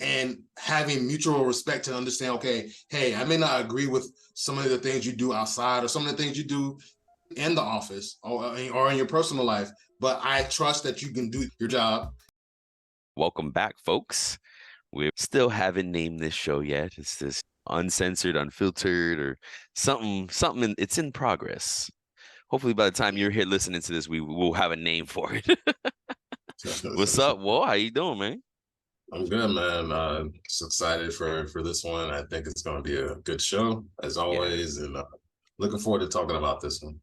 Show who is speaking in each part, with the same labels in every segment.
Speaker 1: and having mutual respect to understand, okay, hey, I may not agree with some of the things you do outside or some of the things you do in the office or in your personal life, but I trust that you can do your job.
Speaker 2: Welcome back, folks. We still haven't named this show yet. It's this uncensored, unfiltered, or something. It's in progress. Hopefully, by the time you're here listening to this, we will have a name for it. What's up, Wall? How you doing, man?
Speaker 1: I'm good, man. Just excited for this one. I think it's going to be a good show as
Speaker 2: Yeah,
Speaker 1: always, and looking forward to talking about this one.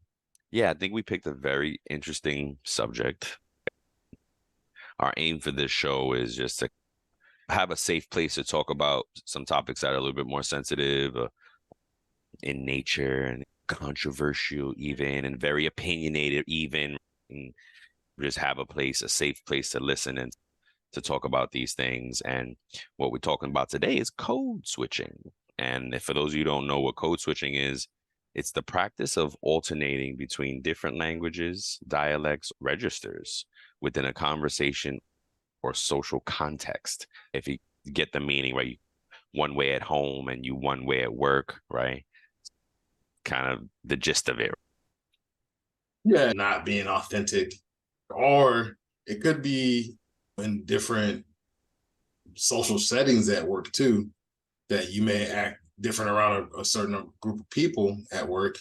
Speaker 2: yeah. I think we picked a very interesting subject. Our aim for this show is just to have a safe place to talk about some topics that are a little bit more sensitive in nature and controversial, even and very opinionated, even. And just have a safe place to listen and to talk about these things. And what we're talking about today is code switching. And for those of you who don't know what code switching is, it's the practice of alternating between different languages, dialects, registers within a conversation or social context. If you get the meaning, right? One way at home and you one way at work, right? Kind of the gist of it.
Speaker 1: Yeah, not being authentic, or it could be in different social settings at work too, that you may act different around a certain group of people at work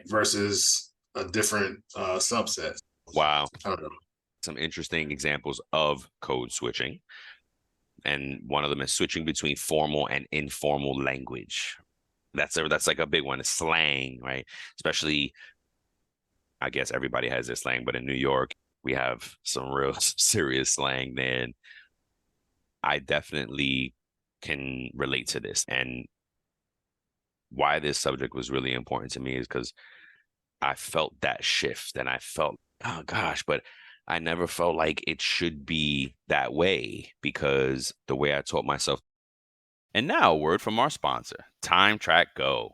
Speaker 1: versus a different subset.
Speaker 2: Wow.
Speaker 1: I don't know.
Speaker 2: Some interesting examples of code switching. And one of them is switching between formal and informal language. That's like a big one. Is slang, right? Especially, I guess everybody has their slang, but in New York, we have some real serious slang there. And I definitely can relate to this. And why this subject was really important to me is because I felt that shift and I felt, oh gosh, but I never felt like it should be that way because the way I taught myself. And now, a word from our sponsor, TrakGO.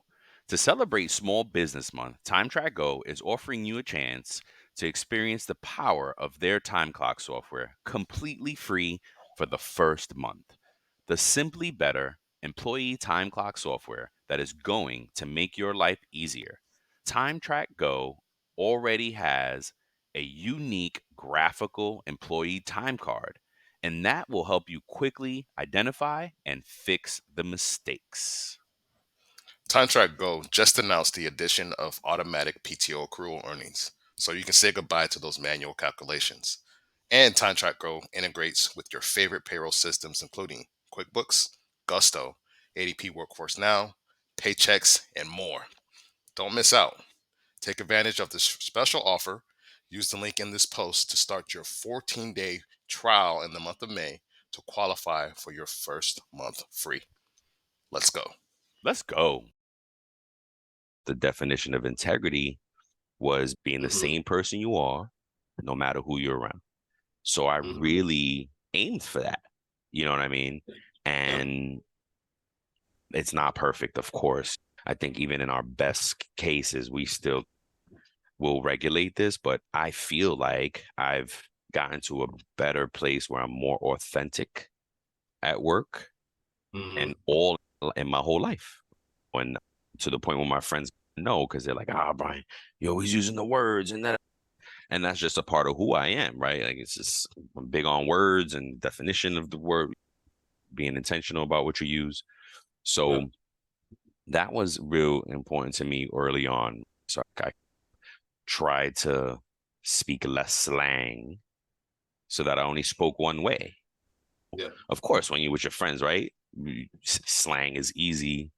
Speaker 2: To celebrate Small Business Month, TrakGO is offering you a chance to experience the power of their time clock software completely free for the first month. The simply better employee time clock software that is going to make your life easier. TrakGO already has a unique graphical employee time card, and that will help you quickly identify and fix the mistakes.
Speaker 3: TimeTrack Go just announced the addition of automatic PTO accrual earnings, so you can say goodbye to those manual calculations. And TimeTrack Go integrates with your favorite payroll systems, including QuickBooks, Gusto, ADP Workforce Now, Paychecks, and more. Don't miss out. Take advantage of this special offer. Use the link in this post to start your 14-day trial in the month of May to qualify for your first month free. Let's go.
Speaker 2: Let's go. The definition of integrity was being the
Speaker 1: Mm-hmm.
Speaker 2: same person you are, no matter who you're around. So I
Speaker 1: Mm-hmm.
Speaker 2: really aimed for that. You know what I mean?
Speaker 1: Yeah.
Speaker 2: And it's not perfect, of course. I think even in our best cases, we still will regulate this, but I feel like I've gotten to a better place where I'm more authentic at work and
Speaker 1: Mm-hmm.
Speaker 2: all in my whole life. When to the point where my friends know, because they're like, ah, Brian, you're always using the words and that. And that's just a part of who I am, right? Like it's just I'm big on words and definition of the word, being intentional about what you use.
Speaker 1: Yeah.
Speaker 2: So that was real important to me early on. So I tried to speak less slang so that I only spoke one way.
Speaker 1: Yeah.
Speaker 2: Of course, when you're with your friends, right? Slang is easy.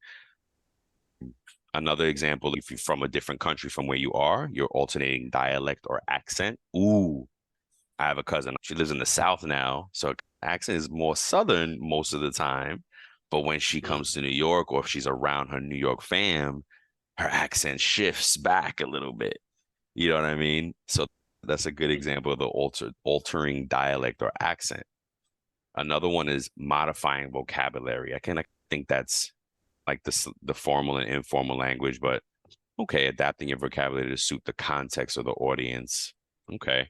Speaker 2: Another example, if you're from a different country from where you are, you're alternating dialect or accent. Ooh, I have a cousin. She lives in the South now, so her accent is more Southern most of the time. But when she
Speaker 1: Mm-hmm.
Speaker 2: comes to New York or if she's around her New York fam, her accent shifts back a little bit. You know what I mean? So that's a good example of the altering dialect or accent. Another one is modifying vocabulary. I think that's like the formal and informal language, but okay, adapting your vocabulary to suit the context of the audience. Okay.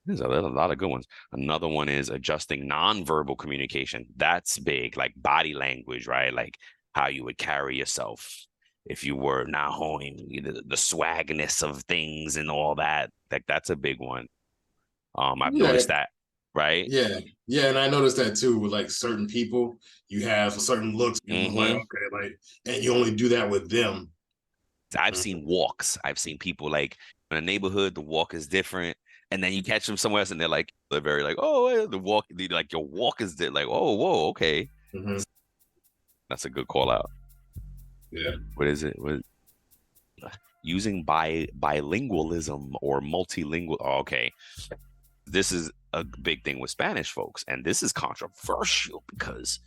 Speaker 2: There's a lot of good ones. Another one is adjusting nonverbal communication. That's big, like body language, right? Like how you would carry yourself if you were not holding the swagness of things and all that. Like that's a big one. I've
Speaker 1: Yeah,
Speaker 2: noticed that, right?
Speaker 1: yeah, yeah, and I noticed that too with like certain people. You have certain looks, and I'm like,
Speaker 2: Hmm.
Speaker 1: okay, like, and you only do that with them.
Speaker 2: I've
Speaker 1: Mhm.
Speaker 2: seen walks. I've seen people like in a neighborhood, the walk is different. And then you catch them somewhere else and they're very like, oh, the walk, like your walk is like, oh, whoa, okay.
Speaker 1: Mhm.
Speaker 2: That's a good call out.
Speaker 1: Yeah.
Speaker 2: What is it? What using bilingualism or multilingual? Oh, okay. This is a big thing with Spanish folks, and this is controversial because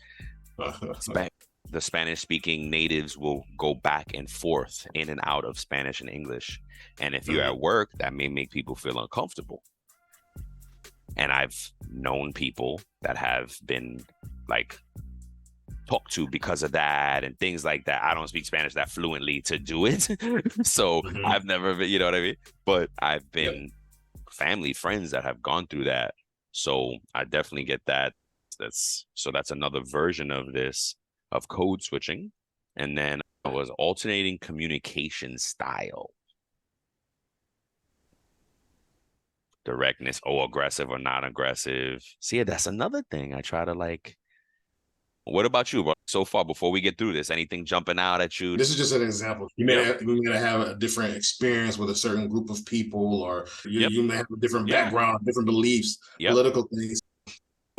Speaker 2: Spa- the Spanish speaking natives will go back and forth in and out of Spanish and English. And if you're
Speaker 1: Mhm.
Speaker 2: at work, that may make people feel uncomfortable. And I've known people that have been like talked to because of that and things like that. I don't speak Spanish that fluently to do it. So
Speaker 1: Mhm.
Speaker 2: I've never been, you know what I mean? But I've
Speaker 1: Yep.
Speaker 2: been family, friends that have gone through that. So I definitely get that. That's another version of this of code switching. And then I was alternating communication style, directness, oh, aggressive or not aggressive. See, that's another thing I try to like. What about you, bro? So far, before we get through this, anything jumping out at you?
Speaker 1: This is just an example.
Speaker 2: Yep,
Speaker 1: You may have a different experience with a certain group of people, or
Speaker 2: yep,
Speaker 1: you may have a different
Speaker 2: yeah,
Speaker 1: background, different beliefs,
Speaker 2: yep.
Speaker 1: political things.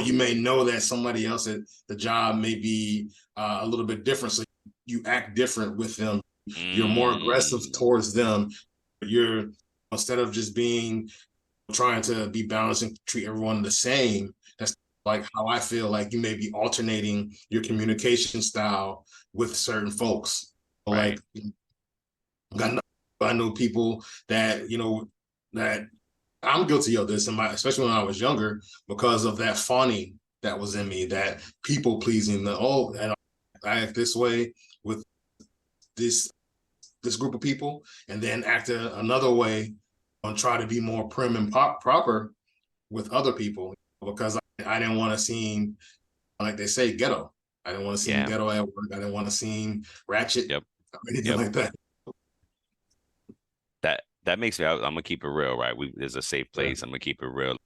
Speaker 1: You may know that somebody else at the job may be a little bit different, so you act different with them. You're more aggressive
Speaker 2: Mm,
Speaker 1: towards them. You're instead of just being trying to be balanced and treat everyone the same. That's like how I feel like you may be alternating your communication style with certain folks.
Speaker 2: right.
Speaker 1: Like I know, I know people that that I'm guilty of this, especially when I was younger, because of that fawning that was in me, that people pleasing. And I act this way with this this group of people, and then act another way and try to be more prim and proper with other people because I didn't want to seem like they say ghetto. I didn't want to seem
Speaker 2: Yeah,
Speaker 1: ghetto at work. I didn't want to seem ratchet
Speaker 2: yep,
Speaker 1: or anything
Speaker 2: yep.
Speaker 1: like that.
Speaker 2: That makes me. I'm gonna keep it real, right? There's a safe
Speaker 1: Yeah.
Speaker 2: place. I'm gonna keep it real.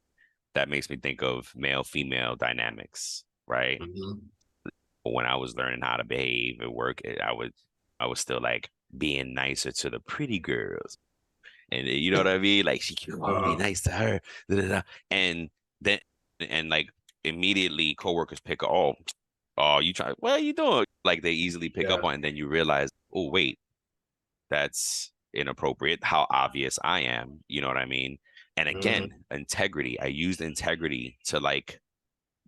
Speaker 2: That makes me think of male female dynamics, right?
Speaker 1: Mm-hmm.
Speaker 2: But when I was learning how to behave at work, I was still like being nicer to the pretty girls, and you know what I mean? Like she, I want to be
Speaker 1: Uh-huh.
Speaker 2: nice to her, da, da, da. And then and like immediately coworkers pick up, oh, you try, what are you doing? Like they easily pick
Speaker 1: Yeah.
Speaker 2: up on, it, and then you realize, oh wait, that's inappropriate. How obvious I am, you know what I mean? And again,
Speaker 1: Mm-hmm.
Speaker 2: integrity. I used integrity to like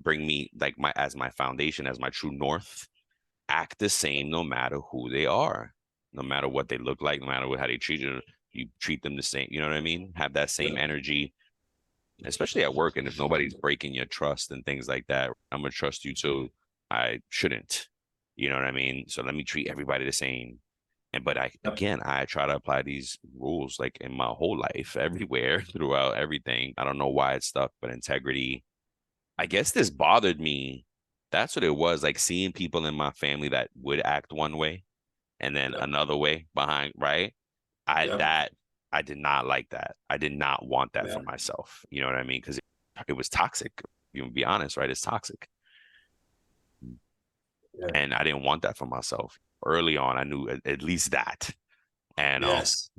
Speaker 2: bring me like my as my foundation, as my true north. Act the same no matter who they are, no matter what they look like, no matter how they treat you. You treat them the same. You know what I mean? Have that same
Speaker 1: Yeah.
Speaker 2: energy, especially at work. And if nobody's breaking your trust and things like that, I'm gonna trust you too. I shouldn't. You know what I mean? So let me treat everybody the same. And but I try to apply these rules like in my whole life, everywhere, throughout everything. I don't know why it's stuck, but integrity. I guess this bothered me. That's what it was, like seeing people in my family that would act one way and then
Speaker 1: Yeah.
Speaker 2: another way behind, right? I
Speaker 1: Yeah.
Speaker 2: that I did not like that. I did not want that
Speaker 1: Yeah.
Speaker 2: for myself. You know what I mean? Because it was toxic. You know, be honest, right? It's toxic.
Speaker 1: Yeah.
Speaker 2: And I didn't want that for myself. Early on, I knew at least that. And
Speaker 1: Yes.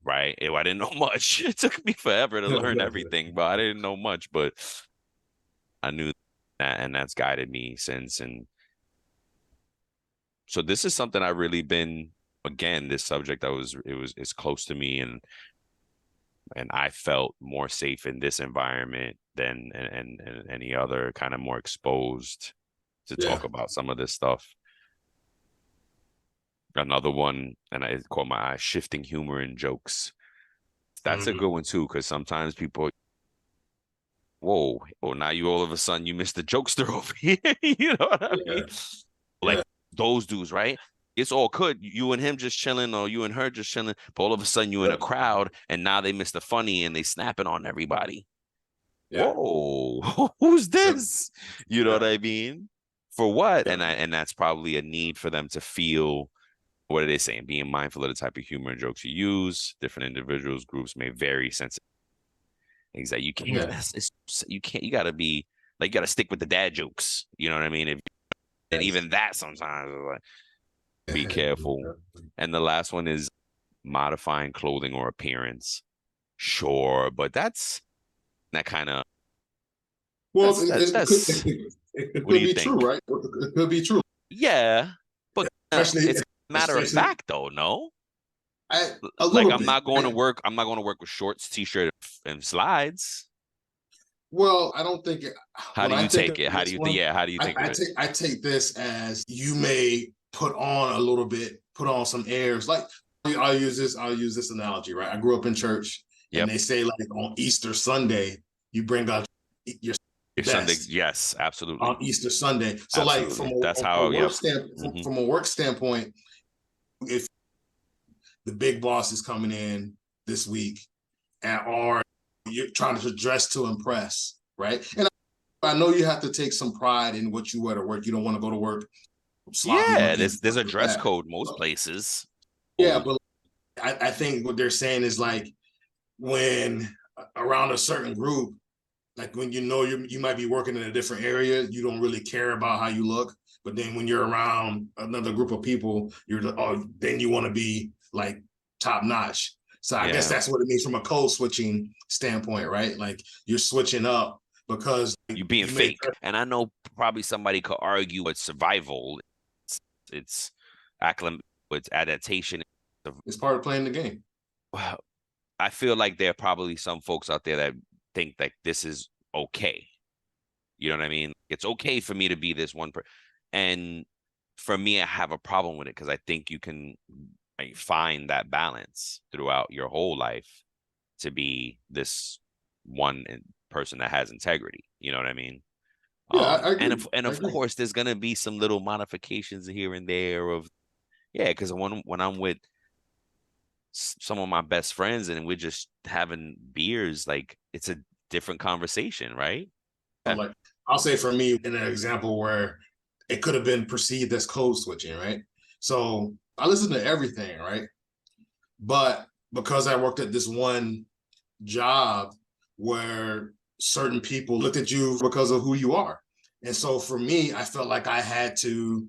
Speaker 2: right? I didn't know much. It took me forever to learn everything, but I didn't know much. But I knew that, and that's guided me since. And so this is something I really been again. This subject that was it's close to me, and I felt more safe in this environment than and any other, kind of more exposed to
Speaker 1: Yeah.
Speaker 2: talk about some of this stuff. Another one, and I caught my eye, shifting humor and jokes. That's a
Speaker 1: Mm-hmm.
Speaker 2: good one too, because sometimes people, whoa, oh, now you all of a sudden you missed the jokester over here. You know what I mean?
Speaker 1: Yeah.
Speaker 2: Like
Speaker 1: Yeah.
Speaker 2: those dudes, right? It's all good. You and him just chilling, or you and her just chilling, but all of a sudden you in a
Speaker 1: Yeah.
Speaker 2: crowd, and now they miss the funny and they snapping on everybody.
Speaker 1: Yeah.
Speaker 2: whoa, who's
Speaker 1: Yeah.
Speaker 2: this? You know
Speaker 1: Yeah.
Speaker 2: what I mean? For what?
Speaker 1: Yeah.
Speaker 2: And that's probably a need for them to feel, what are they saying? Being mindful of the type of humor and jokes you use. Different individuals, groups may vary sense. Exactly. You can't.
Speaker 1: Yeah.
Speaker 2: You can't. You gotta be like, you gotta stick with the dad jokes. You know what I mean? And
Speaker 1: Yes.
Speaker 2: even that sometimes is like, be
Speaker 1: Yeah.
Speaker 2: careful. And the last one is modifying clothing or appearance. Sure, but that kind of
Speaker 1: Well,
Speaker 2: that's
Speaker 1: it
Speaker 2: what do
Speaker 1: could
Speaker 2: you
Speaker 1: be true,
Speaker 2: think?
Speaker 1: right? It could be true,
Speaker 2: Yeah, but
Speaker 1: especially,
Speaker 2: it's a matter of
Speaker 1: especially
Speaker 2: fact though, no?
Speaker 1: a
Speaker 2: Like,
Speaker 1: little
Speaker 2: I'm
Speaker 1: bit,
Speaker 2: not going to
Speaker 1: right?
Speaker 2: work. I'm not going to work with shorts, t-shirt, and slides.
Speaker 1: Well, I don't think
Speaker 2: How
Speaker 1: when
Speaker 2: do
Speaker 1: I
Speaker 2: you
Speaker 1: think
Speaker 2: take
Speaker 1: of
Speaker 2: it? How do
Speaker 1: this
Speaker 2: you think?
Speaker 1: one,
Speaker 2: Yeah, how do you think of it?
Speaker 1: I take this as you may put on a little bit, put on some airs. Like I'll use this analogy, right? I grew up in church, and
Speaker 2: Yep.
Speaker 1: they say like on Easter Sunday, you bring out your
Speaker 2: Your Sunday,
Speaker 1: best
Speaker 2: yes, absolutely,
Speaker 1: on Easter Sunday. So like
Speaker 2: absolutely. That's how. Yep. Hmm.
Speaker 1: from a work standpoint, if the big boss is coming in this week, and or you're trying to dress to impress, right? And I know you have to take some pride in what you wear to work. You don't want to go to work sloppy
Speaker 2: Yeah,
Speaker 1: looking,
Speaker 2: there's
Speaker 1: stuff
Speaker 2: a
Speaker 1: like
Speaker 2: dress
Speaker 1: that.
Speaker 2: code most
Speaker 1: But,
Speaker 2: places.
Speaker 1: yeah,
Speaker 2: Oh,
Speaker 1: but I think what they're saying is like when around a certain group, like when you know you might be working in a different area, you don't really care about how you look. But then when you're around another group of people, then you want to be like top notch. So I guess
Speaker 2: yeah.
Speaker 1: that's what it means from a code switching standpoint, right? Like you're switching up because
Speaker 2: You being
Speaker 1: you may
Speaker 2: fake, and I know probably somebody could argue it's survival. It's acclim, it's adaptation.
Speaker 1: it's part of playing the game.
Speaker 2: Well, I feel like there are probably some folks out there that think that this is okay. You know what I mean? It's okay for me to be this one person. And for me, I have a problem with it because I think you can, like, find that balance throughout your whole life to be this one person that has integrity. You know what I mean?
Speaker 1: Yeah, I
Speaker 2: And
Speaker 1: agree.
Speaker 2: and
Speaker 1: I
Speaker 2: of
Speaker 1: agree.
Speaker 2: course, there's gonna be some little modifications here and there of, yeah, because when I'm with some of my best friends and we're just having beers, like, it's a different conversation, right? Yeah.
Speaker 1: Like I'll say for me, in an example where it could have been perceived as code switching, right? So I listen to everything, right? But because I worked at this one job where certain people looked at you because of who you are. And so for me, I felt like I had to,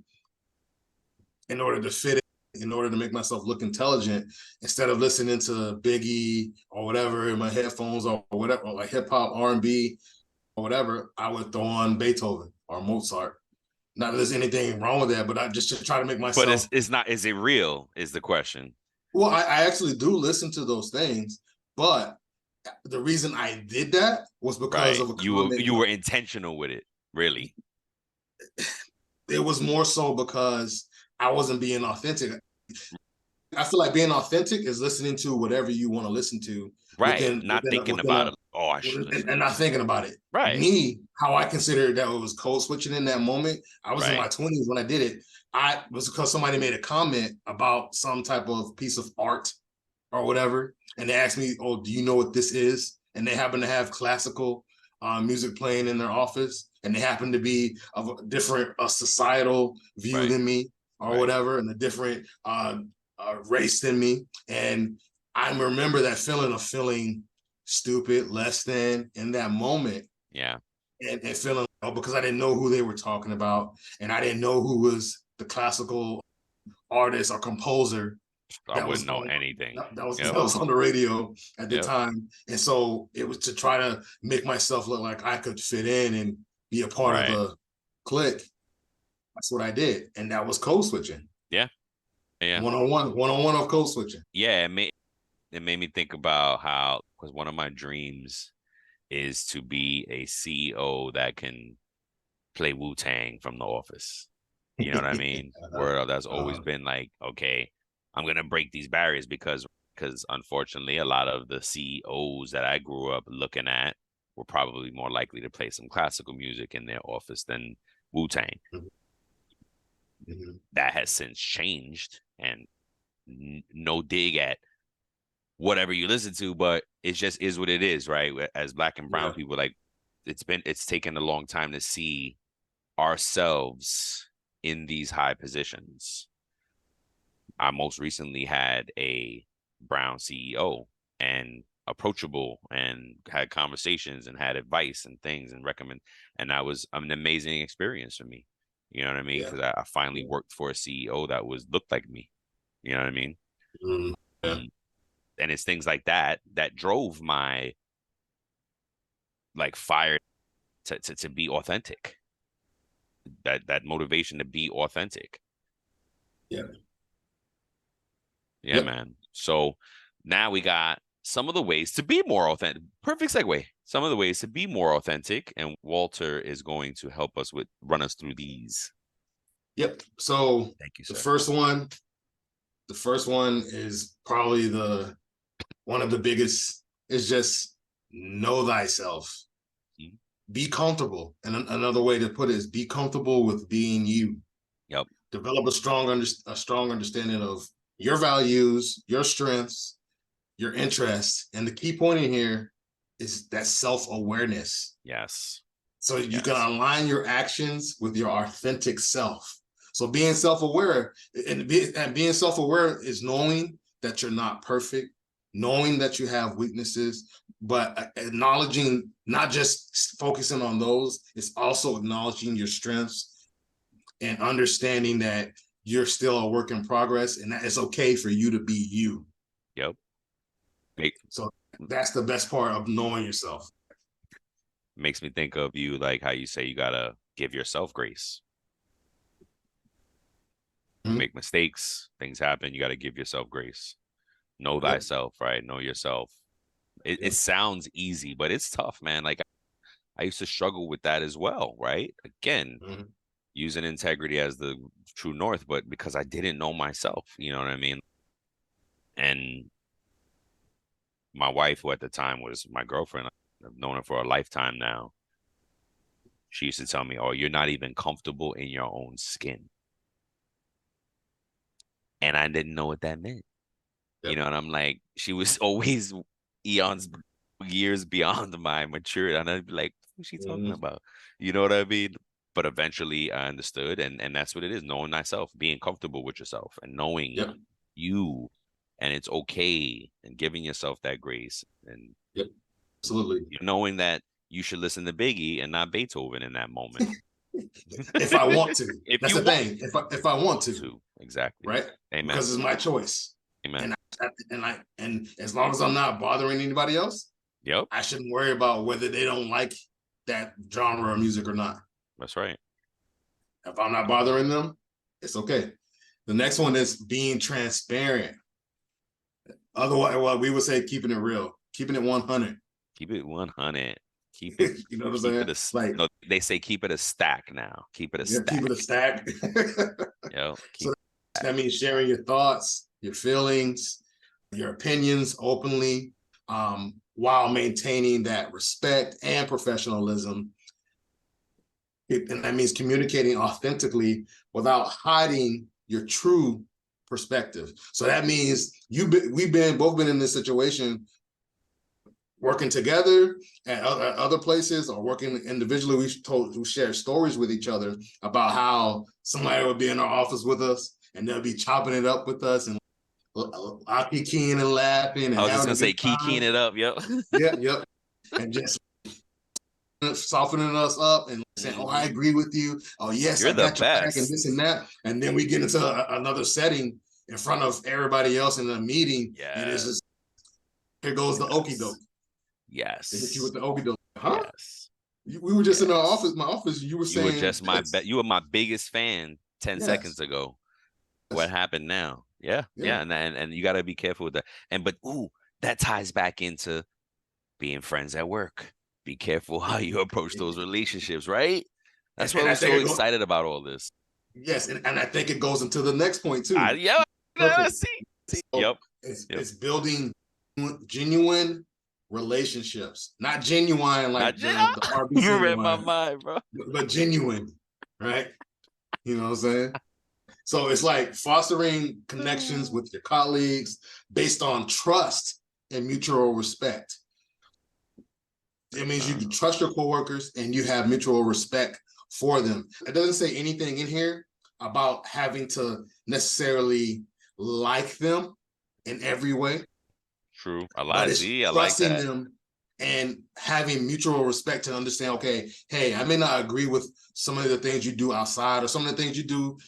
Speaker 1: in order to fit in order to make myself look intelligent, instead of listening to Biggie or whatever in my headphones or whatever, or like hip hop, R&B or whatever, I would throw on Beethoven or Mozart. Not that there's anything wrong with that, but I just to try to make
Speaker 2: But
Speaker 1: myself.
Speaker 2: it's not, is it real is the question.
Speaker 1: Well, I actually do listen to those things, but the reason I did that was because
Speaker 2: Right.
Speaker 1: of a
Speaker 2: You
Speaker 1: comment.
Speaker 2: were intentional with it, really.
Speaker 1: It was more so because I wasn't being authentic. I feel like being authentic is listening to whatever you want to listen to
Speaker 2: Right. Not thinking
Speaker 1: within
Speaker 2: about
Speaker 1: a
Speaker 2: it. Oh, I should listen.
Speaker 1: and not thinking about it.
Speaker 2: Right.
Speaker 1: Me, how I considered that it was code switching in that moment. I was in
Speaker 2: Right.
Speaker 1: my 20s when I did it. I was because somebody made a comment about some type of piece of art or whatever, and they asked me, "Oh, do you know what this is?" And they happen to have classical music playing in their office, and they happen to be of a different societal view
Speaker 2: Right.
Speaker 1: than me or
Speaker 2: Right.
Speaker 1: whatever, and a different race than me. And I remember that feeling of feeling stupid, less than in that moment,
Speaker 2: Yeah.
Speaker 1: and feeling because I didn't know who they were talking about, and I didn't know who was the classical artist or composer
Speaker 2: I
Speaker 1: that was
Speaker 2: wouldn't know
Speaker 1: on
Speaker 2: anything.
Speaker 1: that
Speaker 2: Yep.
Speaker 1: was on the radio at the
Speaker 2: Yep.
Speaker 1: time. And so it was to try to make myself look like I could fit in and be a part of
Speaker 2: Right.
Speaker 1: the clique. That's what I did. And that was code switching.
Speaker 2: Yeah. Yeah.
Speaker 1: One on one of code switching.
Speaker 2: Yeah. It made me think about how, because one of my dreams is to be a CEO that can play Wu-Tang from The Office. You know what I mean? Where that's always been like, okay, I'm gonna break these barriers because unfortunately, a lot of the CEOs that I grew up looking at were probably more likely to play some classical music in their office than Wu-Tang.
Speaker 1: Mhm.
Speaker 2: That has since changed, and no dig at whatever you listen to, but it just is what it is, right? As black and brown
Speaker 1: Yeah.
Speaker 2: people, like, it's taken a long time to see ourselves in these high positions. I most recently had a Brown CEO and approachable and had conversations and had advice and things and recommend, and that was an amazing experience for me. You know what I mean?
Speaker 1: Yeah.
Speaker 2: Because I finally worked for a CEO that looked like me. You know what I mean?
Speaker 1: Yeah.
Speaker 2: And it's things like that that drove my like fire to be authentic. That motivation to be authentic.
Speaker 1: Yeah.
Speaker 2: Yeah,
Speaker 1: Yep.
Speaker 2: man. So now we got some of the ways to be more authentic. Perfect segue. Some of the ways to be more authentic, and Walter is going to help us run us through these.
Speaker 1: Yep. So
Speaker 2: Thank you,
Speaker 1: the
Speaker 2: sir.
Speaker 1: first one is probably one of the biggest, is just know thyself.
Speaker 2: Mhm.
Speaker 1: Be comfortable. And another way to put it is be comfortable with being you.
Speaker 2: Yep.
Speaker 1: Develop a strong understanding of your values, your strengths, your interests. And the key point in here is that self-awareness.
Speaker 2: Yes.
Speaker 1: So you can
Speaker 2: Yes.
Speaker 1: align your actions with your authentic self. So being self-aware and being self-aware is knowing that you're not perfect, knowing that you have weaknesses, but acknowledging, not just focusing on those, it's also acknowledging your strengths and understanding that you're still a work in progress and that it's okay for you to be you.
Speaker 2: Yep.
Speaker 1: So that's the best part of knowing yourself.
Speaker 2: Makes me think of you, like how you say you gotta give yourself grace. You
Speaker 1: Mm-hmm.
Speaker 2: make mistakes, things happen, you gotta give yourself grace. Know
Speaker 1: Yep.
Speaker 2: thyself, right? Know yourself. It
Speaker 1: Yep.
Speaker 2: sounds easy, but it's tough, man. Like I used to struggle with that as well, right? Again,
Speaker 1: Mm-hmm.
Speaker 2: using integrity as the true north, but because I didn't know myself, you know what I mean? And my wife, who at the time was my girlfriend, I've known her for a lifetime now. She used to tell me, "Oh, you're not even comfortable in your own skin." And I didn't know what that meant. You
Speaker 1: Yep.
Speaker 2: know, and I'm like, she was always eons, years beyond my maturity. And I'd be like, what's she talking
Speaker 1: Mm-hmm.
Speaker 2: about? You know what I mean? But eventually I understood, and that's what it is, knowing thyself, being comfortable with yourself and knowing
Speaker 1: Yep.
Speaker 2: you, and it's okay, and giving yourself that grace, and
Speaker 1: Yep. Absolutely.
Speaker 2: knowing that you should listen to Biggie and not Beethoven in that moment.
Speaker 1: If I want to.
Speaker 2: If
Speaker 1: That's
Speaker 2: you
Speaker 1: the
Speaker 2: want
Speaker 1: thing. If I want to,
Speaker 2: exactly.
Speaker 1: right?
Speaker 2: Amen.
Speaker 1: Because it's my choice.
Speaker 2: Amen.
Speaker 1: And as long as I'm not bothering anybody else,
Speaker 2: Yep.
Speaker 1: I shouldn't worry about whether they don't like that genre of music or not.
Speaker 2: That's right.
Speaker 1: If I'm not bothering them, it's okay. The next one is being transparent. Otherwise, well, we would say keeping it real, keeping it 100.
Speaker 2: Keep it 100. Keep it,
Speaker 1: You know what I'm
Speaker 2: keep
Speaker 1: saying?
Speaker 2: it
Speaker 1: Like,
Speaker 2: no, they say keep it a stack now. Keep it a
Speaker 1: yeah, keep
Speaker 2: stack.
Speaker 1: it a stack.
Speaker 2: Yo,
Speaker 1: So
Speaker 2: keep
Speaker 1: that means sharing your thoughts, your feelings, your opinions openly, while maintaining that respect and professionalism. And that means communicating authentically without hiding your true perspective. So that means we've both been in this situation, working together at other places or working individually. We share stories with each other about how somebody would be in our office with us and they'll be chopping it up with us and I'll be keying and laughing and
Speaker 2: I was just
Speaker 1: having
Speaker 2: gonna
Speaker 1: a good
Speaker 2: say keying
Speaker 1: time.
Speaker 2: it up, yo.
Speaker 1: Yep, yep. And just softening us up and saying, "Oh, I
Speaker 2: Mhm.
Speaker 1: agree with you. Oh, yes,
Speaker 2: You're
Speaker 1: I
Speaker 2: the
Speaker 1: got your back," and
Speaker 2: best.
Speaker 1: this and that. And then we get into another setting in front of everybody else in the meeting, and it's
Speaker 2: Yes.
Speaker 1: just, here goes the okie
Speaker 2: Yes.
Speaker 1: doke. They hit you
Speaker 2: Yes.
Speaker 1: with the okie doke. Huh?
Speaker 2: Yes.
Speaker 1: We were just in our
Speaker 2: Yes.
Speaker 1: office, my office. You were
Speaker 2: You were
Speaker 1: saying
Speaker 2: just
Speaker 1: this.
Speaker 2: you were my biggest fan 10
Speaker 1: Yes.
Speaker 2: seconds ago. What
Speaker 1: Yes.
Speaker 2: happened now? Yeah.
Speaker 1: Yeah.
Speaker 2: Yeah. And you gotta be careful with that. But that ties back into being friends at work. Be careful how you approach those relationships, right? That's why
Speaker 1: And
Speaker 2: we're
Speaker 1: I think
Speaker 2: so
Speaker 1: it goes,
Speaker 2: excited about all this.
Speaker 1: yes, and I think it goes into the next point too.
Speaker 2: Yeah,
Speaker 1: Perfect.
Speaker 2: see.
Speaker 1: So
Speaker 2: Yep. Yep.
Speaker 1: it's building genuine relationships, not genuine like
Speaker 2: Not
Speaker 1: the RB
Speaker 2: you read my
Speaker 1: genuine,
Speaker 2: mind, bro.
Speaker 1: but genuine, right? You know what I'm saying? So it's like fostering connections with your colleagues based on trust and mutual respect. It means you trust your coworkers and you have mutual respect for them. It doesn't say anything in here about having to necessarily like them in every way.
Speaker 2: True.
Speaker 1: But it's
Speaker 2: I like
Speaker 1: trusting
Speaker 2: that.
Speaker 1: them and having mutual respect to understand, okay, hey, I may not agree with some of the things you do outside or some of the things you do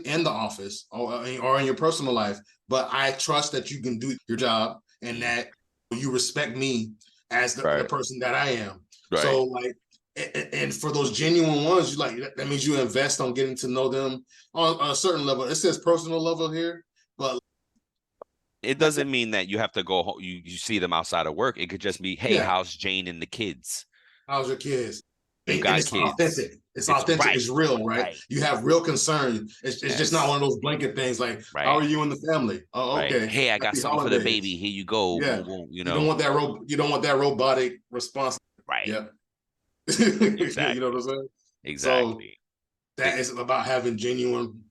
Speaker 1: in the office or in your personal life, but I trust that you can do your job and that you respect me as the person that I am.
Speaker 2: Right.
Speaker 1: So like, and for those genuine ones, you like, that means you invest on getting to know them on a certain level. It says personal level here, but
Speaker 2: it doesn't mean that you have to go home, you see them outside of work. It could just be, hey, how's Jane and the kids?
Speaker 1: How's your kids?
Speaker 2: You
Speaker 1: And
Speaker 2: got
Speaker 1: it's
Speaker 2: kids.
Speaker 1: authentic. It's authentic.
Speaker 2: Right.
Speaker 1: It's real, right? You have real concern. It's just not one of those blanket things like, how are you and the family? Oh, okay.
Speaker 2: Hey, I got something for the baby. Here you go.
Speaker 1: Yeah.
Speaker 2: Boom, boom,
Speaker 1: you don't want that you don't want that robotic response.
Speaker 2: Right.
Speaker 1: Yeah.
Speaker 2: Exactly.
Speaker 1: You know what I'm saying?
Speaker 2: Exactly.
Speaker 1: So that is about having genuine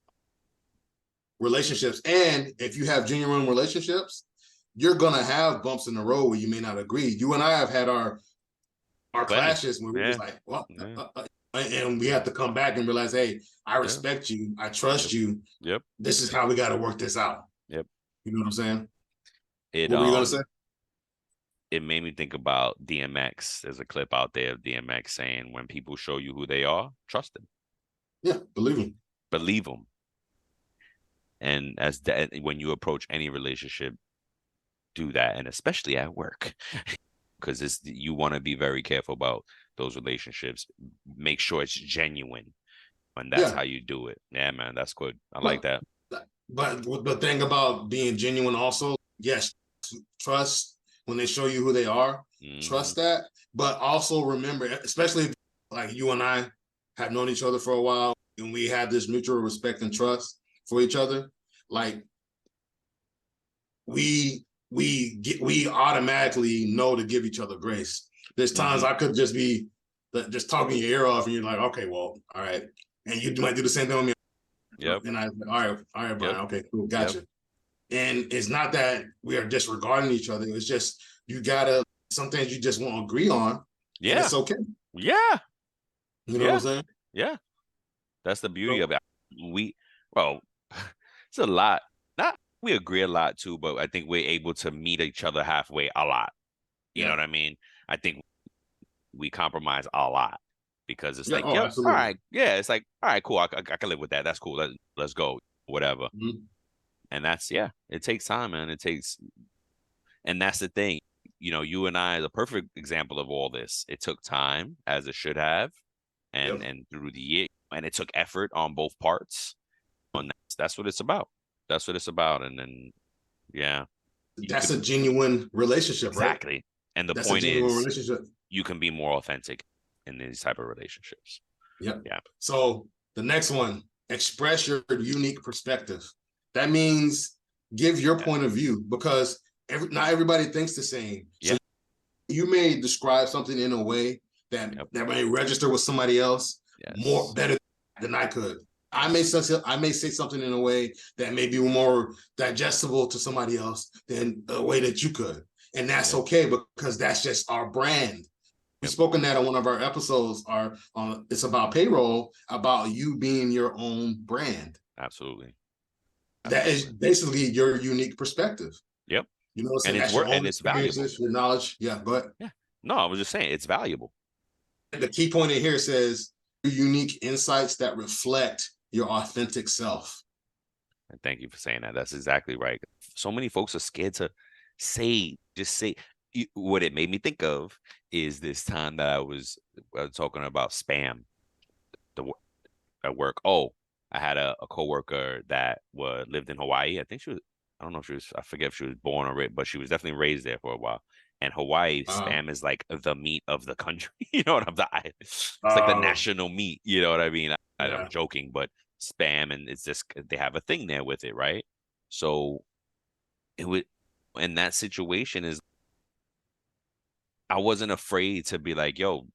Speaker 1: relationships. And if you have genuine relationships, you're gonna have bumps in the road where you may not agree. You and I have had our clashes when we're just like, well, and we have to come back and realize, hey, I respect you, I trust you.
Speaker 2: Yep.
Speaker 1: This is how we got to work this out.
Speaker 2: Yep.
Speaker 1: You know what I'm saying?
Speaker 2: What
Speaker 1: were you gonna say?
Speaker 2: It made me think about DMX. There's a clip out there of DMX saying, when people show you who they are, trust them.
Speaker 1: Yeah, believe them.
Speaker 2: Believe them. And when you approach any relationship, do that, and especially at work, because you want to be very careful about those relationships. Make sure it's genuine, and that's how you do it. Yeah, man, that's good. I like that.
Speaker 1: But the thing about being genuine, also, yes, trust when they show you who they are. Trust that, but also remember, especially if, like, you and I have known each other for a while, and we have this mutual respect and trust for each other. Like, we automatically know to give each other grace. There's times I could just be just talking your ear off, and you're like, okay, well, all right, and you might do the same thing with me.
Speaker 2: Yep.
Speaker 1: And I, all right, Brian, okay, cool, gotcha. And it's not that we are disregarding each other. It's just some things you just won't agree on. Yeah, and it's okay.
Speaker 2: Yeah,
Speaker 1: you know what I'm saying.
Speaker 2: Yeah, that's the beauty of it. It's a lot. We agree a lot too, but I think we're able to meet each other halfway a lot. You know what I mean? I think we compromise a lot because it's like, all right, it's like, all right, cool. I can live with that. That's cool. Let's go, whatever. And that's, it takes time, man. And that's the thing. You and I are the perfect example of all this. It took time, as it should have, and through the year, and it took effort on both parts. And that's what it's about. That's what it's about. And then,
Speaker 1: that's a genuine relationship,
Speaker 2: exactly.
Speaker 1: Right?
Speaker 2: And the point is, you can be more authentic in these type of relationships.
Speaker 1: Yeah. So the next one, express your unique perspective. That means give your point of view, because not everybody thinks the same. So you may describe something in a way that may register with somebody else better than I could. I may say something in a way that may be more digestible to somebody else than a way that you could. And that's okay, because that's just our brand. We've spoken that on one of our episodes. It's about payroll, about you being your own brand.
Speaker 2: Absolutely.
Speaker 1: That is basically your unique perspective.
Speaker 2: Yep.
Speaker 1: You know what I'm saying? And it's valuable. Your knowledge. Yeah, go ahead.
Speaker 2: Yeah. No, I was just saying it's valuable.
Speaker 1: The key point in here says unique insights that reflect your authentic self.
Speaker 2: And thank you for saying that. That's exactly right. So many folks are scared to say. What it made me think of is this time that I was talking about spam at work. Oh, I had a coworker that lived in Hawaii. I think she was, I don't know if she was, I forget if she was born or raised, but she was definitely raised there for a while. And Hawaii, spam is like the meat of the country. You know what I'm saying? It's like the national meat. You know what I mean? I'm joking, but spam, and it's just, they have a thing there with it, right? So it would, in that situation, is I wasn't afraid to be like, yo,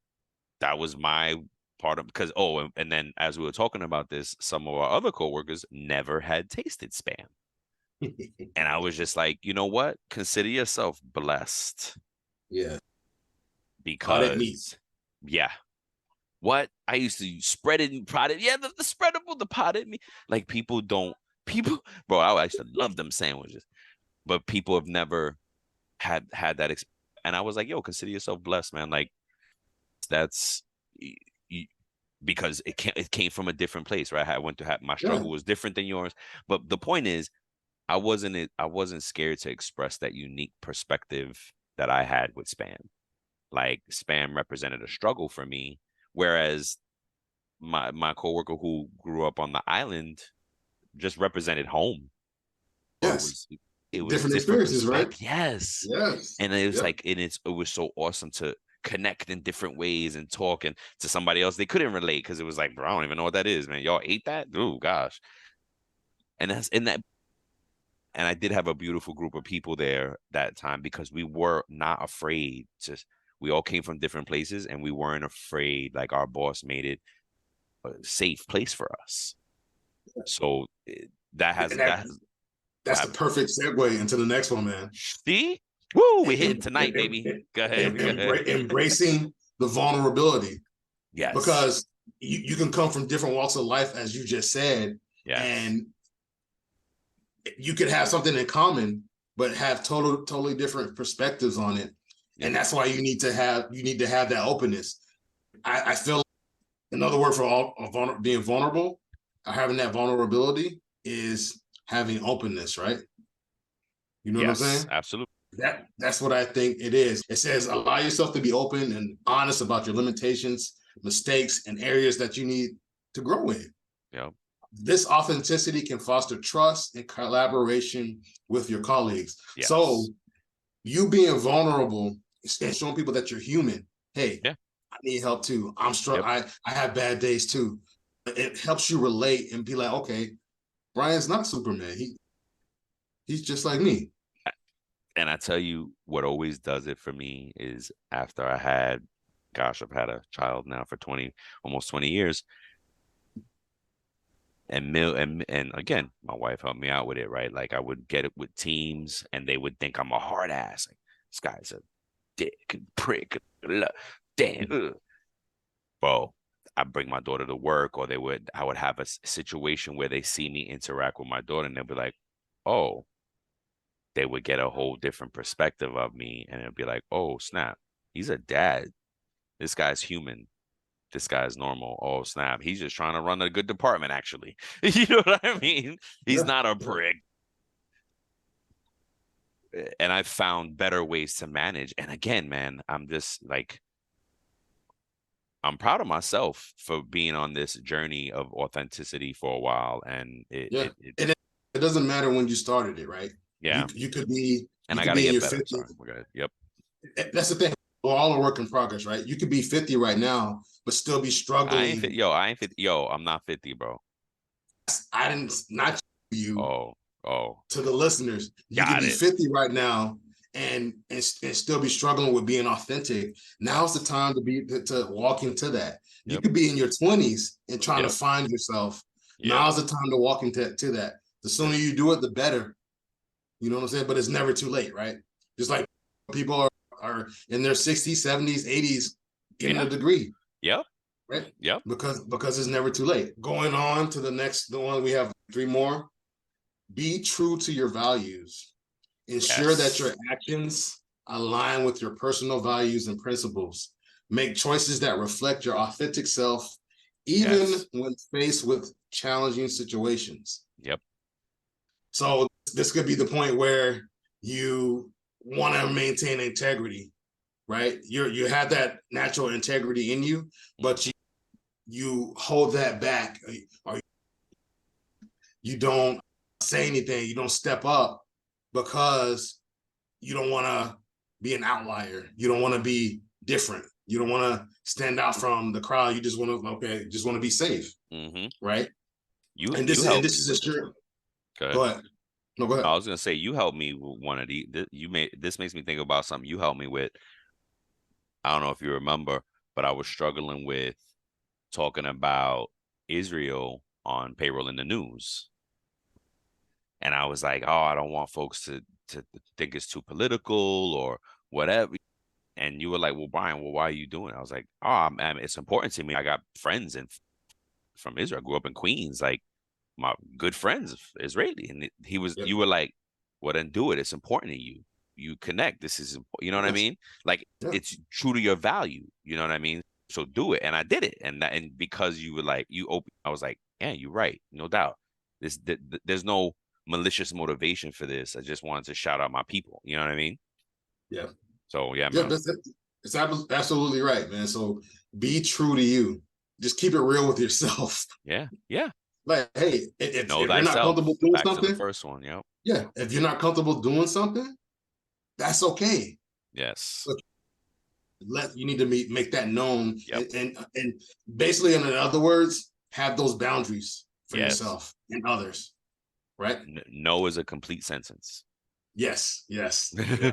Speaker 2: that was my part of, because and then as we were talking about this, some of our other coworkers never had tasted spam. And I was just like, you know what? Consider yourself blessed.
Speaker 1: Yeah. Potted meat.
Speaker 2: because yeah. What I used to spread it and potted, yeah, the spreadable, the potted meat. Like people, bro. I used to love them sandwiches, but people have never had that. And I was like, yo, consider yourself blessed, man. Like that's y- y- because it came from a different place, right? I went to have my
Speaker 1: Yeah,
Speaker 2: struggle was different than yours, but the point is, I wasn't scared to express that unique perspective that I had with spam. Like spam represented a struggle for me, whereas my coworker who grew up on the island just represented home, or
Speaker 1: yes.
Speaker 2: it was
Speaker 1: Different
Speaker 2: different
Speaker 1: experiences, right?
Speaker 2: perspective. Yes,
Speaker 1: Yes.
Speaker 2: and it was
Speaker 1: Yep.
Speaker 2: like, and it was so awesome to connect in different ways and talk and to somebody else they couldn't relate because it was like, bro, I don't even know what that is, man. Y'all ate that? Oh gosh. And that's in that. And I did have a beautiful group of people there that time because we were not afraid to. We all came from different places and we weren't afraid. Like our boss made it a safe place for us. So that has
Speaker 1: And
Speaker 2: that has go
Speaker 1: that's the
Speaker 2: ahead.
Speaker 1: perfect segue into the next one, man.
Speaker 2: See? Woo, we're hitting
Speaker 1: Em-
Speaker 2: tonight,
Speaker 1: em-
Speaker 2: baby.
Speaker 1: em-
Speaker 2: Go ahead. Go ahead.
Speaker 1: Embracing the vulnerability,
Speaker 2: Yes.
Speaker 1: because you can come from different walks of life, as you just said,
Speaker 2: Yes.
Speaker 1: and you could have something in common, but have totally different perspectives on it.
Speaker 2: Yep.
Speaker 1: And that's why you need to have that openness. I feel another word for being vulnerable, or having that vulnerability, is having openness, right? You know what I'm
Speaker 2: Yes.
Speaker 1: saying?
Speaker 2: Absolutely.
Speaker 1: That's what I think it is. It says allow yourself to be open and honest about your limitations, mistakes, and areas that you need to grow in.
Speaker 2: Yep.
Speaker 1: This authenticity can foster trust and collaboration with your colleagues. So
Speaker 2: Yes.
Speaker 1: you being vulnerable and showing people that you're human. Hey,
Speaker 2: Yeah.
Speaker 1: I need help too. I'm
Speaker 2: Yep.
Speaker 1: struggling. I have bad days too. It helps you relate and be like, okay, Brian's not Superman. He's just like me.
Speaker 2: And I tell you what always does it for me is after I had, gosh, I've had a child now for 20, almost 20 years. And again, my wife helped me out with it, right? Like I would get it with teams and they would think I'm a hard ass. Like, this guy's a dick, prick, damn. Ugh. Bro, I bring my daughter to work, or I would have a situation where they see me interact with my daughter and they'll be like, oh, they would get a whole different perspective of me. And it'd be like, oh, snap, he's a dad. This guy's human. This guy's normal. Oh, snap. He's just trying to run a good department, actually. You know what I mean? He's
Speaker 1: Yeah,
Speaker 2: not a
Speaker 1: yeah,
Speaker 2: prick. And I've found better ways to manage. And again, man, I'm just like, I'm proud of myself for being on this journey of authenticity for a while. And
Speaker 1: yeah. And it doesn't matter when you started it, right? You
Speaker 2: yeah.
Speaker 1: you could be
Speaker 2: And
Speaker 1: you
Speaker 2: I
Speaker 1: could
Speaker 2: got to
Speaker 1: be in
Speaker 2: get
Speaker 1: your
Speaker 2: better. Sorry.
Speaker 1: 50s.
Speaker 2: We're good. Yep.
Speaker 1: That's the thing. We're all a work in progress, right? You could be 50 right now, but still be struggling.
Speaker 2: I ain't 50. Yo, I'm not 50, bro.
Speaker 1: I didn't not you
Speaker 2: Oh, oh,
Speaker 1: to the listeners. You could
Speaker 2: got
Speaker 1: be
Speaker 2: it.
Speaker 1: 50 right now and still be struggling with being authentic. Now's the
Speaker 2: Yes.
Speaker 1: time to walk into that. You
Speaker 2: Yep.
Speaker 1: could be in your 20s and trying to
Speaker 2: Yep.
Speaker 1: find yourself.
Speaker 2: Yep.
Speaker 1: Now's the time to walk into to that. The
Speaker 2: Yep.
Speaker 1: sooner you do it, the better. You know what I'm saying? But it's never too late, right? Just like people are in their 60s, 70s, 80s getting
Speaker 2: Yeah.
Speaker 1: a degree,
Speaker 2: Yep.
Speaker 1: right?
Speaker 2: Yep.
Speaker 1: Because it's never too late. Going on to the one we have three more. Be true to your values. Ensure that
Speaker 2: Yes.
Speaker 1: your actions align with your personal values and principles. Make choices that reflect your authentic self, even
Speaker 2: Yes.
Speaker 1: when faced with challenging situations.
Speaker 2: Yep.
Speaker 1: So this could be the point where you want to maintain integrity, right? You have that natural integrity in you, but you hold that back, or you don't say anything, you don't step up because you don't want to be an outlier. You don't want to be different. You don't want to stand out from the crowd. You just want to just want to be safe,
Speaker 2: Mm-hmm.
Speaker 1: right?
Speaker 2: You
Speaker 1: And
Speaker 2: you helped
Speaker 1: this
Speaker 2: me
Speaker 1: is a
Speaker 2: with this
Speaker 1: sure.
Speaker 2: one. Go ahead.
Speaker 1: Go ahead. No, go ahead.
Speaker 2: I was gonna say you helped me with one of the you made this makes me think about something you helped me with. I don't know if you remember, but I was struggling with talking about Israel on payroll in the news. And I was like, oh, I don't want folks to think it's too political or whatever. And you were like, well, Brian, well, why are you doing it? I was like, oh, man, it's important to me. I got friends from Israel. I grew up in Queens. Like, my good friends, Israeli. And
Speaker 1: Yeah.
Speaker 2: you were like, well, then do it. It's important to you. You connect. This is, you know what I
Speaker 1: Yes.
Speaker 2: mean? Like,
Speaker 1: Yeah.
Speaker 2: it's true to your value. You know what I mean? So do it. And I did it. And because you were like, I was like, yeah, you're right. No doubt. There's no malicious motivation for this. I just wanted to shout out my people. You know what I mean?
Speaker 1: Yeah.
Speaker 2: So yeah,
Speaker 1: Yeah.
Speaker 2: man.
Speaker 1: It's absolutely right, man. So be true to you. Just keep it real with yourself.
Speaker 2: Yeah. Yeah.
Speaker 1: Like, hey, if
Speaker 2: Know
Speaker 1: you're not
Speaker 2: thyself.
Speaker 1: comfortable doing
Speaker 2: Back to the
Speaker 1: something,
Speaker 2: first one. Yep.
Speaker 1: yeah, if you're not comfortable doing something, that's okay.
Speaker 2: Yes.
Speaker 1: But you need to make that known,
Speaker 2: Yep.
Speaker 1: and basically, in other words, have those boundaries for
Speaker 2: Yes.
Speaker 1: yourself and others, right?
Speaker 2: No is a complete sentence.
Speaker 1: Yes, yes. Yeah.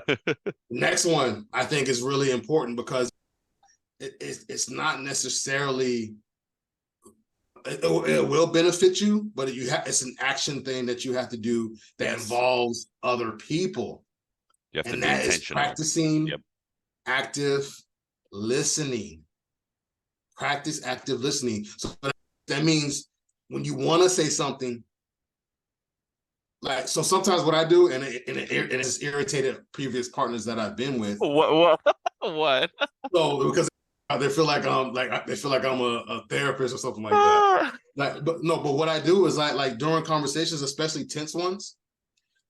Speaker 1: Next one I think is really important because it's not necessarily it will benefit you, but it's an action thing that you have to do that
Speaker 2: Yes.
Speaker 1: involves other people,
Speaker 2: You have to
Speaker 1: and
Speaker 2: be
Speaker 1: that is
Speaker 2: intentional.
Speaker 1: practicing
Speaker 2: Yep.
Speaker 1: active listening. Practice active listening. So that means when you want to say something, like, so sometimes what I do, and it's irritated previous partners that I've been with.
Speaker 2: What? What?
Speaker 1: So because they feel like I'm a therapist or something like that. Like, but what I do is like during conversations, especially tense ones,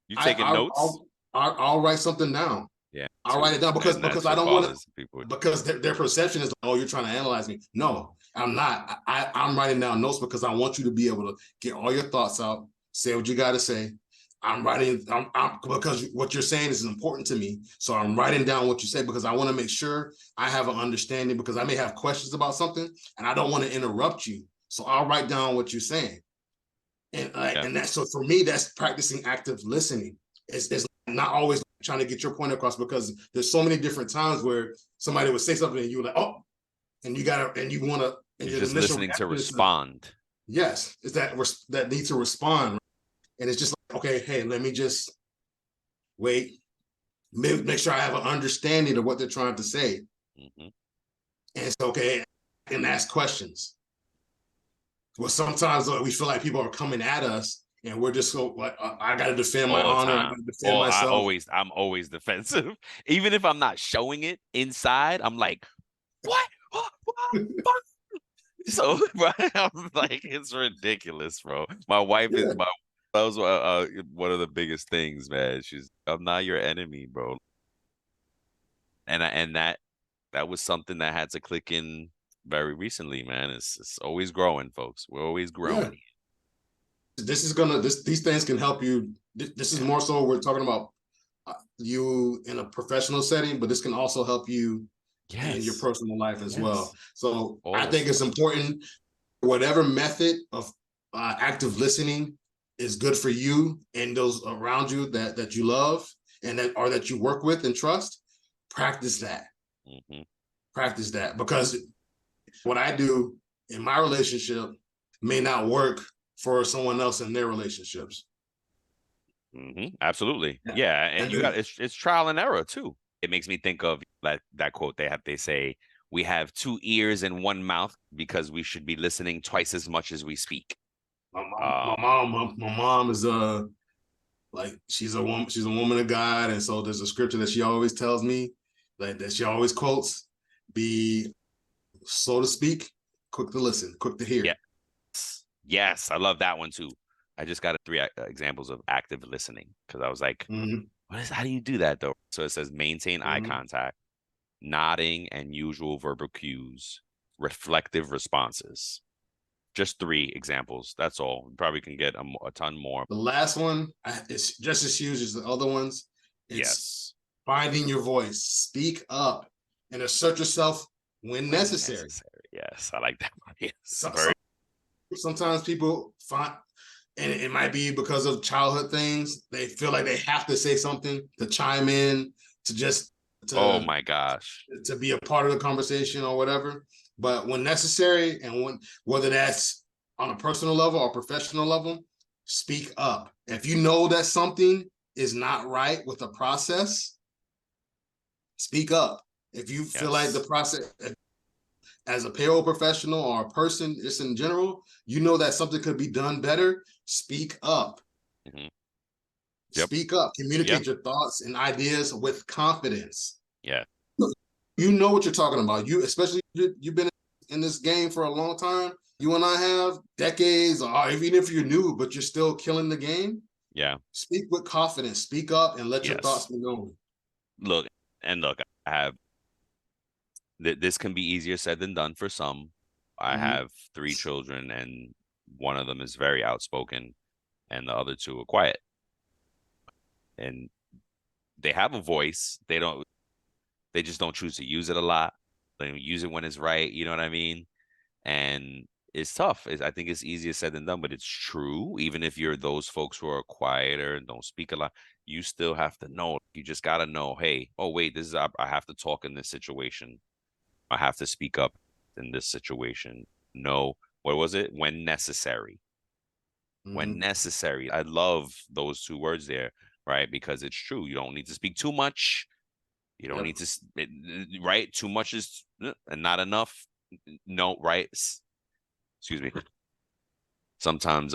Speaker 2: You
Speaker 1: I,
Speaker 2: taking
Speaker 1: I
Speaker 2: notes?
Speaker 1: I'll write something down.
Speaker 2: Yeah,
Speaker 1: I'll write
Speaker 2: too.
Speaker 1: it down
Speaker 2: And
Speaker 1: because
Speaker 2: that's
Speaker 1: I
Speaker 2: what
Speaker 1: don't want to,
Speaker 2: bothers people.
Speaker 1: because their perception is, oh, you're trying to analyze me. No, I'm not. I'm writing down notes because I want you to be able to get all your thoughts out, say what you got to say. I'm writing, because what you're saying is important to me. So I'm writing down what you say because I want to make sure I have an understanding, because I may have questions about something and I don't want to interrupt you. So I'll write down what you're saying. And that's, so for me, that's practicing active listening. It's not always trying to get your point across, because there's so many different times where somebody would say something and you were like, oh, and you want to, and
Speaker 2: You're
Speaker 1: your
Speaker 2: just
Speaker 1: initial
Speaker 2: listening to
Speaker 1: reaction is
Speaker 2: respond.
Speaker 1: yes, is that need to respond, right? And it's just like, okay, hey, let me just wait, make sure I have an understanding of what they're trying to say,
Speaker 2: Mm-hmm.
Speaker 1: and it's okay, and ask questions. Well, sometimes we feel like people are coming at us, and we're just so like, I got to defend my
Speaker 2: All the
Speaker 1: honor, I got
Speaker 2: time.
Speaker 1: to defend myself.
Speaker 2: I'm always defensive. Even if I'm not showing it inside, I'm like, what? What? So, bro, I'm like, it's ridiculous, bro. My wife is
Speaker 1: Yeah,
Speaker 2: that was one of the biggest things, man. I'm not your enemy, bro. And that was something that had to click in very recently, man. It's always growing, folks. We're always
Speaker 1: yeah.
Speaker 2: growing.
Speaker 1: These things can help you. This is
Speaker 2: Yeah.
Speaker 1: more so we're talking about you in a professional setting, but this can also help you in your
Speaker 2: Yes.
Speaker 1: personal life as well.
Speaker 2: Yes.
Speaker 1: So
Speaker 2: All
Speaker 1: I
Speaker 2: this
Speaker 1: think it's
Speaker 2: stuff.
Speaker 1: important, whatever method of active listening is good for you and those around you that you love and that you work with and trust. Practice that.
Speaker 2: Mm-hmm.
Speaker 1: Practice that, because what I do in my relationship may not work for someone else in their relationships.
Speaker 2: Mm-hmm. Absolutely.
Speaker 1: Yeah.
Speaker 2: Yeah. And
Speaker 1: And
Speaker 2: you got
Speaker 1: then,
Speaker 2: it's trial and error too. It makes me think of that quote they say, we have two ears and one mouth because we should be listening twice as much as we speak.
Speaker 1: my mom is like, she's a woman of God, and so there's a scripture that she always tells me, like, that she always quotes: be slow to speak, quick to listen, quick to hear.
Speaker 2: Yes. Yes. I love that one too. I just got three examples of active listening because I was like,
Speaker 1: Mm-hmm.
Speaker 2: how do you do that though? So it says maintain eye
Speaker 1: Mm-hmm.
Speaker 2: contact, nodding and usual verbal cues, reflective responses. Just three examples. That's all. You probably can get a ton more.
Speaker 1: The last one is just as huge as the other ones. It's
Speaker 2: Yes.
Speaker 1: finding your voice, speak up, and assert yourself when
Speaker 2: When
Speaker 1: necessary.
Speaker 2: necessary. Yes. I like that one. Yes.
Speaker 1: Sometimes people find, and it might be because of childhood things, they feel like they have to say something to chime in, to just
Speaker 2: Oh
Speaker 1: to
Speaker 2: my gosh.
Speaker 1: to be a part of the conversation or whatever. But when necessary, and whether that's on a personal level or professional level, speak up. If you know that something is not right with the process, speak up. If you feel like the
Speaker 2: Yes.
Speaker 1: process, as a payroll professional or a person just in general, you know that something could be done better, speak up.
Speaker 2: Hmm. Yep.
Speaker 1: Speak up,
Speaker 2: Yeah.
Speaker 1: communicate your thoughts and ideas with confidence.
Speaker 2: Yeah.
Speaker 1: You know what you're talking about. You, especially, you've been in this game for a long time. You and I have decades, or even if you're new, but you're still killing the game.
Speaker 2: Yeah.
Speaker 1: Speak with confidence. Speak up and let your thoughts
Speaker 2: Yes.
Speaker 1: be known.
Speaker 2: Look, and look, I have this can be easier said than done for some. I
Speaker 1: Mm-hmm.
Speaker 2: have 3 children, and one of them is very outspoken, and the other 2 are quiet. And they have a voice. They just don't choose to use it a lot. They use it when it's right. You know what I mean? And it's tough. I think it's easier said than done, but it's true. Even if you're those folks who are quieter and don't speak a lot, you still have to know. You just got to know, hey, oh, wait, this is, I have to talk in this situation. I have to speak up in this situation. No, what was it? When necessary. When
Speaker 1: Mm-hmm.
Speaker 2: necessary. I love those 2 words there, right? Because it's true. You don't need to speak too much. You don't
Speaker 1: Yep.
Speaker 2: need to, right? Too much is and not enough. No, right? Excuse me. Sometimes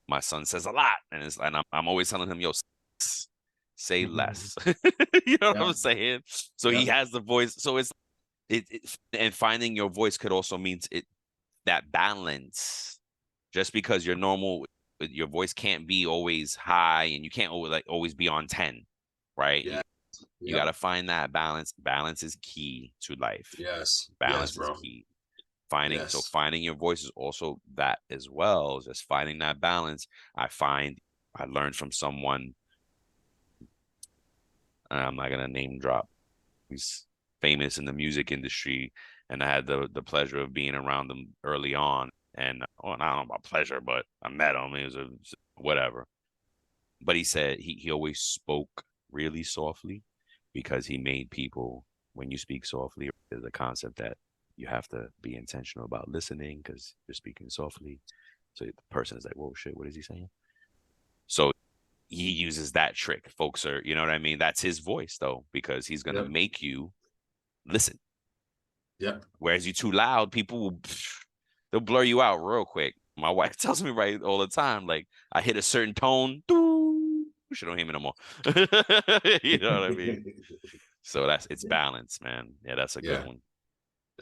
Speaker 2: my son says a lot, and I'm always telling him, yo, say less. You know what
Speaker 1: Yep.
Speaker 2: I'm saying? So he
Speaker 1: Yep.
Speaker 2: has the voice. So and finding your voice could also mean that balance. Just because your normal, your voice can't be always high, and you can't always be on 10, right?
Speaker 1: Yeah.
Speaker 2: You got
Speaker 1: Yep.
Speaker 2: to find that balance. Balance is key to life.
Speaker 1: Yes. Yes,
Speaker 2: Balance is
Speaker 1: bro.
Speaker 2: key.
Speaker 1: Yes.
Speaker 2: Finding your voice is also that as well. Just finding that balance. I learned from someone, and I'm not gonna name drop. He's famous in the music industry, and I had the pleasure of being around him early on. And I don't know about pleasure, but I met him. It was whatever. But he said he always spoke really softly because he made people, when you speak softly, there's a concept that you have to be intentional about listening because you're speaking softly. So the person is like, whoa, shit, what is he saying? So he uses that trick. Folks are, you know what I mean? That's his voice, though, because he's going to
Speaker 1: Yep.
Speaker 2: make you listen.
Speaker 1: Yep.
Speaker 2: Whereas you too loud, people will, they'll blur you out real quick. My wife tells me right all the time, like I hit a certain tone, she don't hear me no more. You know what I mean? So it's balance, man. Yeah, that's a good
Speaker 1: Yeah.
Speaker 2: one.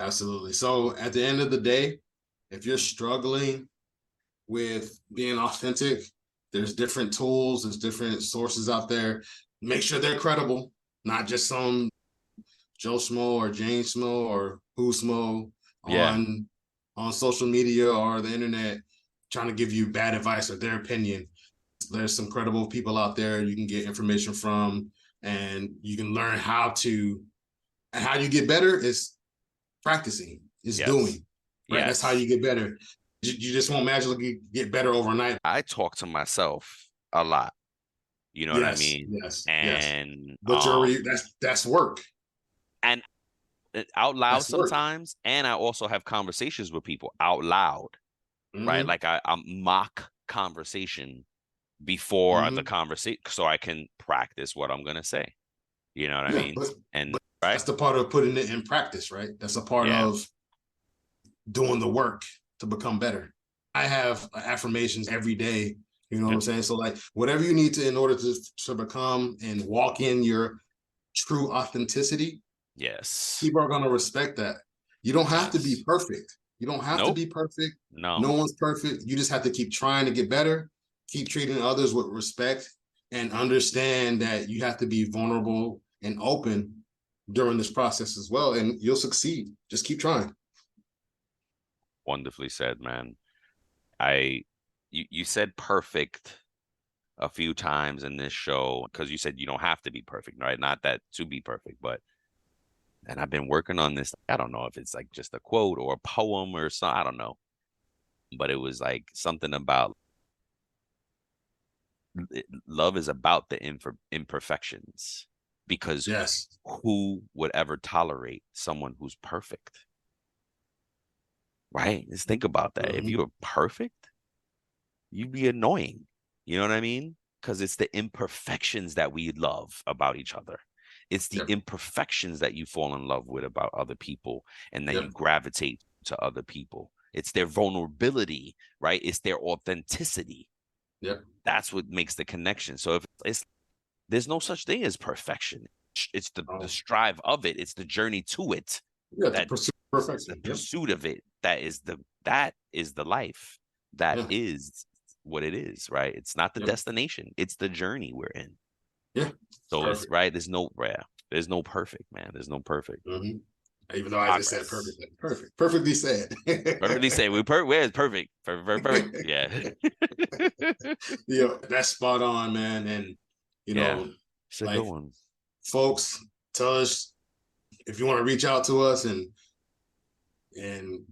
Speaker 1: Absolutely. So at the end of the day, if you're struggling with being authentic, there's different tools, there's different sources out there. Make sure they're credible, not just some Joe Smo or Jane Smo or Who Smo
Speaker 2: Yeah,
Speaker 1: on social media or the internet trying to give you bad advice or their opinion. There's some credible people out there you can get information from, and you can learn and how you get better is practicing, is
Speaker 2: yes,
Speaker 1: doing, right? That's how
Speaker 2: yes.
Speaker 1: you get better. You just won't magically get better overnight.
Speaker 2: I talk to myself a lot. You know what I
Speaker 1: Yes,
Speaker 2: mean?
Speaker 1: yes, yes.
Speaker 2: And
Speaker 1: But that's work.
Speaker 2: and out loud
Speaker 1: That's work.
Speaker 2: sometimes, and I also have conversations with people out loud, right?
Speaker 1: Mm-hmm.
Speaker 2: Like I mock conversation before the
Speaker 1: Mm-hmm.
Speaker 2: conversation so I can practice what I'm gonna say. You know what I
Speaker 1: Yeah,
Speaker 2: mean?
Speaker 1: but
Speaker 2: And right?
Speaker 1: that's the part of putting it in practice, right? That's a part
Speaker 2: Yeah.
Speaker 1: of doing the work to become better. I have affirmations every day. You know what
Speaker 2: Yeah.
Speaker 1: I'm saying? So like whatever you need to in order to become and walk in your true authenticity,
Speaker 2: Yes.
Speaker 1: people are going to respect that. You don't have to be
Speaker 2: Yes.
Speaker 1: perfect. You don't have to
Speaker 2: Nope.
Speaker 1: be perfect.
Speaker 2: No.
Speaker 1: No one's perfect. You just have to keep trying to get better, keep treating others with respect, and understand that you have to be vulnerable and open during this process as well. And you'll succeed. Just keep trying.
Speaker 2: Wonderfully said, man. I you said perfect a few times in this show because you said you don't have to be perfect, right? Not that to be perfect, but and I've been working on this. I don't know if it's like just a quote or a poem or something. I don't know. But it was like something about love is about the imperfections because
Speaker 1: Yes.
Speaker 2: who would ever tolerate someone who's perfect? Right? Just think about that. If you
Speaker 1: Mm-hmm.
Speaker 2: were perfect, you'd be annoying. You know what I mean? Because it's the imperfections that we love about each other. It's the
Speaker 1: Yep.
Speaker 2: imperfections that you fall in love with about other people and that
Speaker 1: Yep.
Speaker 2: you gravitate to other people. It's their vulnerability, right? It's their authenticity.
Speaker 1: Yep.
Speaker 2: That's what makes the connection. So if it's there's no such thing as perfection. It's the strive of it. It's the journey to it.
Speaker 1: Yeah, the
Speaker 2: That
Speaker 1: pursuit of
Speaker 2: the
Speaker 1: perfection. Yep.
Speaker 2: pursuit of it. That is the life. That
Speaker 1: Yeah.
Speaker 2: is what it is, right? It's not the
Speaker 1: Yep.
Speaker 2: destination. It's the journey we're in.
Speaker 1: Yeah.
Speaker 2: So it's
Speaker 1: Perfect.
Speaker 2: right. There's no perfect, man. There's no perfect.
Speaker 1: Mm-hmm. Even though I just said
Speaker 2: Progress.
Speaker 1: perfectly said.
Speaker 2: Perfectly say where's perfect? Perfect. Yeah.
Speaker 1: Yeah, that's spot on, man. And you
Speaker 2: Yeah.
Speaker 1: know,
Speaker 2: It's a good
Speaker 1: like
Speaker 2: one.
Speaker 1: folks, tell us if you want to reach out to us and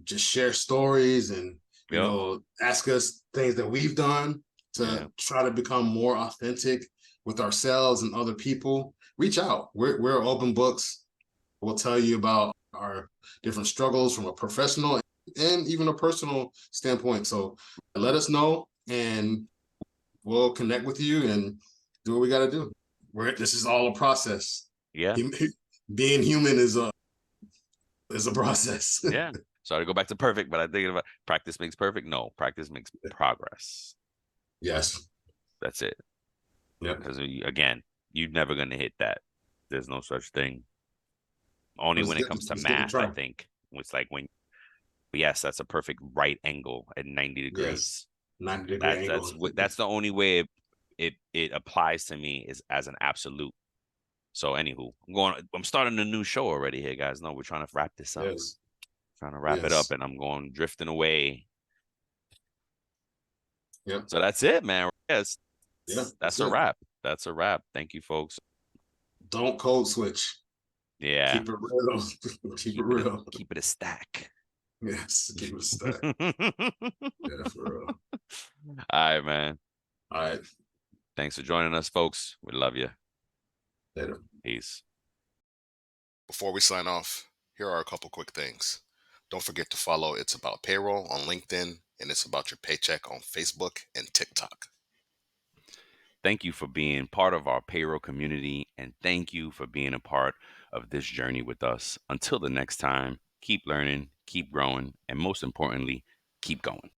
Speaker 1: just share stories and
Speaker 2: Yep.
Speaker 1: ask us things that we've done
Speaker 2: Yeah.
Speaker 1: to try to become more authentic with ourselves and other people. Reach out. We're open books. We'll tell you about our different struggles from a professional and even a personal standpoint. So let us know and we'll connect with you and do what we got to do. This is all a process.
Speaker 2: Yeah.
Speaker 1: Being human is a process.
Speaker 2: Yeah. Sorry to go back to perfect, but I'm thinking about practice makes perfect. No, practice makes progress.
Speaker 1: Yes.
Speaker 2: That's it.
Speaker 1: Yep.
Speaker 2: Because again, you're never gonna hit that. There's no such thing. Only when it comes to
Speaker 1: It's good to
Speaker 2: math, I
Speaker 1: try.
Speaker 2: think. It's like when yes, that's a perfect right angle at 90
Speaker 1: Yes.
Speaker 2: degrees.
Speaker 1: 90-degree
Speaker 2: That's
Speaker 1: angle.
Speaker 2: that's the only way it applies to me is as an absolute. So anywho, I'm starting a new show already here, guys. No, we're trying to wrap this up.
Speaker 1: Yes.
Speaker 2: Trying to wrap it up
Speaker 1: Yes.
Speaker 2: and I'm going drifting away.
Speaker 1: Yep.
Speaker 2: So that's it, man. Yes.
Speaker 1: Yeah.
Speaker 2: That's
Speaker 1: That's
Speaker 2: a
Speaker 1: it.
Speaker 2: wrap. That's a wrap. Thank you, folks.
Speaker 1: Don't code switch.
Speaker 2: Yeah.
Speaker 1: Keep it real. Keep it real.
Speaker 2: Keep it a stack.
Speaker 1: Yes. Keep it a stack. Yeah, for real.
Speaker 2: All right, man.
Speaker 1: All right.
Speaker 2: Thanks for joining us, folks. We love you.
Speaker 1: Later.
Speaker 2: Peace.
Speaker 3: Before we sign off, here are a couple quick things. Don't forget to follow It's About Payroll on LinkedIn and It's About Your Paycheck on Facebook and TikTok.
Speaker 2: Thank you for being part of our payroll community, and thank you for being a part of this journey with us. Until the next time, keep learning, keep growing, and most importantly, keep going.